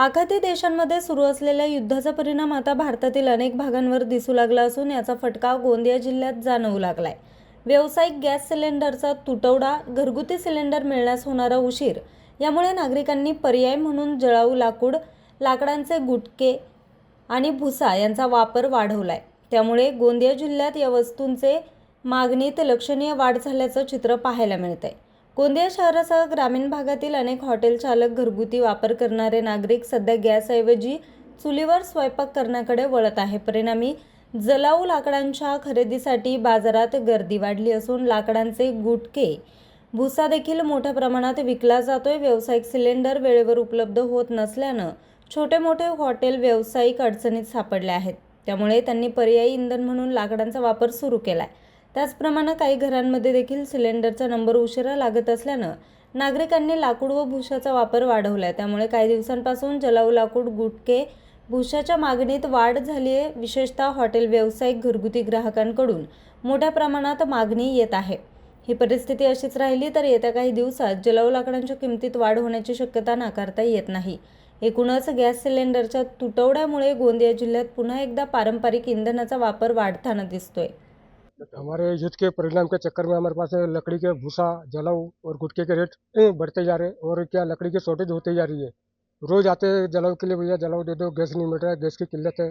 आखाती देशांमध्ये सुरू असलेल्या युद्धाचा परिणाम आता भारतातील अनेक भागांवर दिसू लागला असून याचा फटका गोंदिया जिल्ह्यात जाणवू लागलाय। व्यावसायिक गॅस सिलेंडरचा तुटवडा, घरगुती सिलेंडर मिळण्यास होणारा उशीर यामुळे नागरिकांनी पर्याय म्हणून जळाऊ लाकूड, लाकडांचे गुटके आणि भुसा यांचा वापर वाढवलाय। त्यामुळे गोंदिया जिल्ह्यात या वस्तूंचे मागणीत लक्षणीय वाढ झाल्याचं चित्र पाहायला मिळतंय। गोंदिया शहरासह ग्रामीण भागातील अनेक हॉटेल चालक, घरगुती वापर करणारे नागरिक सध्या गॅसऐवजी चुलीवर स्वयंपाक करण्याकडे वळत आहे। परिणामी जळाऊ लाकडांच्या खरेदीसाठी बाजारात गर्दी वाढली असून लाकडांचे गुटके, भुसा देखील मोठ्या प्रमाणात विकला जातोय। व्यावसायिक सिलेंडर वेळेवर उपलब्ध होत नसल्यानं छोटे मोठे हॉटेल व्यावसायिक अडचणीत सापडले आहेत। त्यामुळे त्यांनी पर्यायी इंधन म्हणून लाकडांचा वापर सुरू केलाय। त्याचप्रमाणे काही घरांमध्ये देखील सिलेंडरचा नंबर उशिरा लागत असल्यानं नागरिकांनी लाकूड व भुशाचा वापर वाढवलाय। त्यामुळे काही दिवसांपासून जळाऊ लाकूड, गुटके, भुशाच्या मागणीत वाढ झाली आहे। विशेषतः हॉटेल व्यावसायिक, घरगुती ग्राहकांकडून मोठ्या प्रमाणात मागणी येत आहे। ही परिस्थिती अशीच राहिली तर येत्या काही दिवसात जळाऊ लाकडांच्या किमतीत वाढ होण्याची शक्यता नाकारता येत नाही। एकूणच गॅस सिलेंडरच्या तुटवड्यामुळे गोंदिया जिल्ह्यात पुन्हा एकदा पारंपरिक इंधनाचा वापर वाढताना दिसतोय। हमारे युद्ध के परिणाम के चक्कर में हमारे पास लकड़ी के भूसा, जलाऊ और गुटखे के रेट बढ़ते जा रहे हैं और क्या लकड़ी की शॉर्टेज होती जा रही है। रोज आते जलाऊ के लिए, भैया जलाऊ दे दो, गैस नहीं मिल रहा है, गैस की किल्लत है।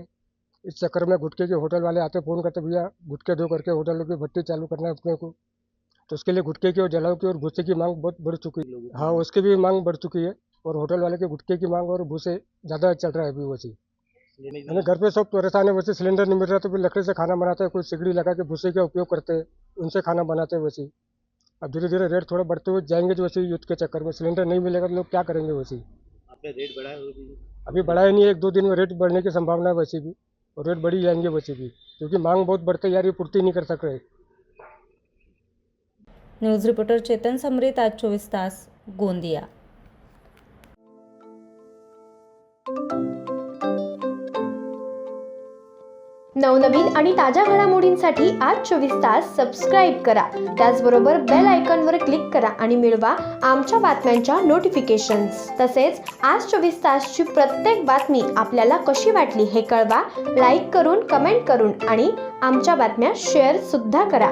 इस चक्कर में गुटखे के होटल वाले आते, फ़ोन करते, भैया गुटखे दो करके होटलों की भट्टी चालू करना है अपने को। तो उसके लिए गुटखे की और जलाऊ की और भूसे की मांग बहुत बढ़ चुकी है। हाँ, उसकी भी मांग बढ़ चुकी है और होटल वाले के गुटखे की मांग और भूसे ज़्यादा चल रहा है अभी वैसे। यानी घर पे सब परेशान है, वैसे सिलेंडर नहीं मिल रहा तो फिर लकड़ी से खाना बनाते हैं, कोई सिगड़ी लगा के भूसे का उपयोग करते हैं, उनसे खाना बनाते हैं वैसे। अब धीरे धीरे रेट थोड़ा बढ़ते हुए जाएंगे जो वैसे युद्ध के चक्कर में सिलेंडर नहीं मिलेगा तो लोग क्या करेंगे वैसे। आपने रेट बढ़ाया हो अभी बढ़ाया नहीं है, 1-2 दिन में रेट बढ़ने की संभावना है वैसे भी, और रेट बढ़ी जाएंगे वैसे भी, क्योंकि मांग बहुत बढ़ते जा रही है, पूर्ति नहीं कर सक रहे। न्यूज रिपोर्टर चेतन समरीत, आज 24 तास, गोंदिया। नवनवीन आणि ताज्या घडामोडींसाठी आज 24 तास सबस्क्राईब करा। त्याचबरोबर बेल आयकॉनवर क्लिक करा आणि मिळवा आमच्या बातम्यांच्या नोटिफिकेशन्स। तसेच आज 24 तासची प्रत्येक बातमी आपल्याला कशी वाटली हे कळवा, लाईक करून, कमेंट करून आणि आमच्या बातम्या शेअर सुद्धा करा।